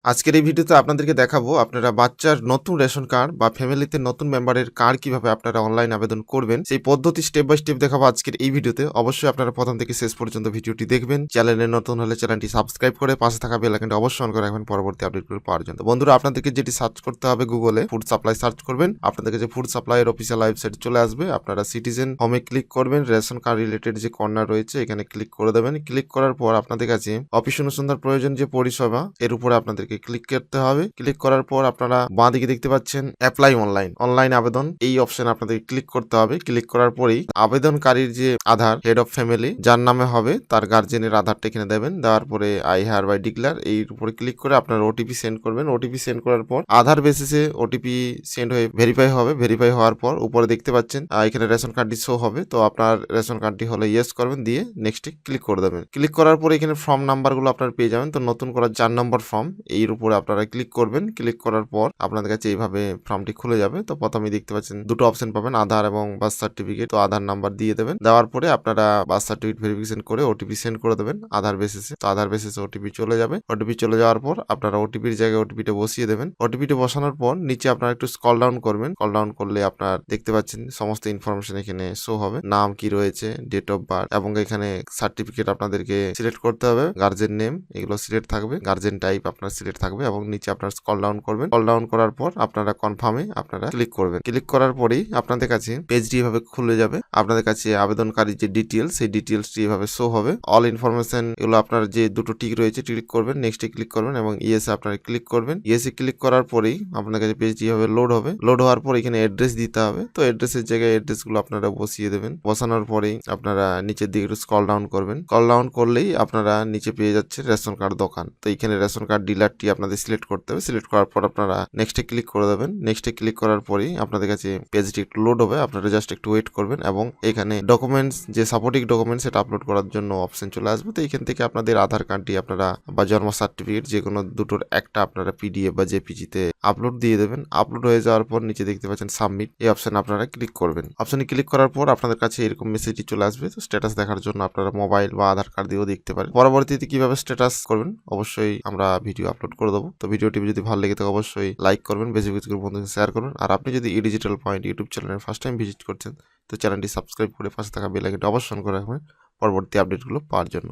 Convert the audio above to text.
আজকের এই ভিডিওতে আপনাদেরকে দেখাবো আপনারা বাচ্চার নতুন রেশন কার্ড বা ফ্যামিলিতে নতুন মেম্বারের কার্ড কিভাবে আপনারা অনলাইন আবেদন করবেন সেই পদ্ধতি স্টেপ বাই স্টেপ দেখাবো আজকের এই ভিডিওতে। অবশ্যই আপনারা প্রথম থেকে শেষ পর্যন্ত ভিডিওটি দেখবেন। চ্যানেলে নতুন হলে চ্যানেলটি সাবস্ক্রাইব করে পাশে থাকা বেল আইকনটি অবশ্যই অন করে রাখবেন পরবর্তী আপডেটগুলো পাওয়ার জন্য। বন্ধুরা, আপনাদেরকে যেটি সার্চ করতে হবে গুগলে ফুড সাপ্লাই সার্চ করবেন, আপনাদেরকে যে ফুড সাপ্লাইয়ের অফিসিয়াল ওয়েবসাইট চলে আসবে। আপনারা সিটিজেন হোমে ক্লিক করবেন, রেশন কার্ড রিলেটেড যে কর্নার রয়েছে এখানে ক্লিক করে দেবেন। ক্লিক করার পর আপনাদের কাছে অফিস অনুসন্ধান প্রয়োজন যে পরিষেবা এর উপরে আপনাদেরকে ক্লিক করতে হবে। ক্লিক করার পর আপনারা বাঁ দিকে দেখতে পাচ্ছেন অ্যাপ্লাই অনলাইন আবেদন, এই অপশন আপনাদেরকে ক্লিক করতে হবে। ক্লিক করার পরেই আবেদনকারীর যে আধার হেড অফ ফ্যামিলি যার নামে হবে তার গার্জেনের আধারটা এখানে দেবেন। দেওয়ার পরে আই হার বাই ডিক্লার এই উপরে ক্লিক করে আপনারা ওটিপি সেন্ড করবেন। ওটিপি সেন্ড করার পর আধার বেসিসে ওটিপি সেন্ড হয়ে ভেরিফাই হবে। ভেরিফাই হওয়ার পর উপরে দেখতে পাচ্ছেন এখানে রেশন কার্ডটি শো হবে। তো আপনার রেশন কার্ডটি হলে ইয়েস করবেন, দিয়ে নেক্সটে ক্লিক করে দেবেন। ক্লিক করার পর এখানে ফর্ম নাম্বারগুলো আপনারা পেয়ে যাবেন। তো নতুন করা 4 নম্বর ফর্ম এর উপরে আপনারা ক্লিক করবেন। ক্লিক করার পর আপনাদের কাছে এইভাবে ফর্মটি খুলে যাবে। তো প্রথমে দেখতে পাচ্ছেন দুটো অপশন পাবেন, আধার এবং বার্থ সার্টিফিকেট। তো আধার নাম্বার দিয়ে দেবেন। দেওয়ার পরে আপনারা বার্থ সার্টিফিকেট ভেরিফিকেশন করে ওটিপি সেন্ড করে দেবেন আধার বেসিসে। তো আধার বেসিসে ওটিপি চলে যাবে। ওটিপি চলে যাওয়ার পর আপনারা ওটিপির জায়গায় ওটিপিটা বসিয়ে দেবেন। ওটিপিটা বসানোর পর নিচে আপনারা একটু স্ক্রল ডাউন করবেন। স্ক্রল ডাউন করলে আপনার দেখতে পাচ্ছেন সমস্ত ইনফরমেশন এখানে শো হবে, নাম কি রয়েছে, ডেট অফ বার্থ, এবং এখানে সার্টিফিকেট আপনাদেরকে সিলেক্ট করতে হবে। গার্জেন নেম এগুলো সিলেক্ট থাকবে, গার্জেন টাইপ আপনার সিলেক্ট থাকবে, এবং নিচে আপনার স্ক্রল ডাউন করবেন। স্ক্রল ডাউন করার পর আপনারা কনফার্মে আপনারা ক্লিক করবেন। ক্লিক করার পরেই আপনাদের কাছে পেজটি এভাবে খুলে যাবে। আপনাদের কাছে আবেদনকারী যে ডিটেলস সেই ডিটেলসটি এভাবে শো হবে। অল ইনফরমেশন এগুলো আপনার যে দুটো টিক রয়েছে ক্লিক করবেন, নেক্সটে ক্লিক করবেন এবং ইয়েসে আপনারা ক্লিক করবেন। ইয়েসে ক্লিক করার পরেই আপনাদের কাছে পেজটি এভাবে লোড হবে। লোড হওয়ার পর এখানে অ্যাড্রেস দিতে হবে। তো অ্যাড্রেসের জায়গায় অ্যাড্রেসগুলো আপনারা বসিয়ে দেবেন। বসানোর পরেই আপনারা নিচের দিকে একটু স্ক্রল ডাউন করবেন। স্ক্রল ডাউন করলেই আপনারা নিচে পেয়ে যাচ্ছে রেশন কার্ড দোকান। তো এখানে রেশন কার্ড ডিলারটি আপনাদের সিলেক্ট করতে হবে। সিলেক্ট করার পর আপনারা নেক্সটে ক্লিক করে দেবেন। নেক্সটে ক্লিক করার পরেই আপনাদের কাছে পেজটি একটু লোড হবে। আপনারা জাস্ট একটু ওয়েট করবেন এবং এখানে ডকুমেন্টস যে সাপোর্টিং ডকুমেন্টস সেটা আপলোড করার জন্য অপশন চলে আসবে। তো এখান থেকে আপনাদের আধার কার্ডটি আপনারা বা জন্ম সার্টিফিকেট যে কোনো দুটোর একটা আপনারা পিডিএফ বা জেপিজিতে আপলোড দিয়ে দেবেন। আপলোড হয়ে যাওয়ার পর নিচে দেখতে পাচ্ছেন সাবমিট, এই অপশন আপনারা ক্লিক করবেন। অপশনে ক্লিক করার পর আপনাদের কাছে এরকম মেসেজটি চলে আসবে। তো স্ট্যাটাস দেখার জন্য আপনারা মোবাইল বা আধার কার্ড দিয়েও দেখতে পারেন। পরবর্তীতে কিভাবে স্ট্যাটাস করবেন অবশ্যই আমরা ভিডিও আপলোড করে দেবো। তো ভিডিওটি যদি ভালো লেগে থাকে অবশ্যই লাইক করবেন, বেশি বেশি করে বন্ধুদের শেয়ার করবেন। আর আপনি যদি ডিজিটাল পয়েন্ট ইউটিউব চ্যানেলে ফার্স্ট টাইম ভিজিট করছেন তো চ্যানেলটি সাবস্ক্রাইব করে পাশে থাকা বেল আইকনটি অবশ্যই অন করে রাখবেন পরবর্তী আপডেটগুলো পাওয়ার জন্য।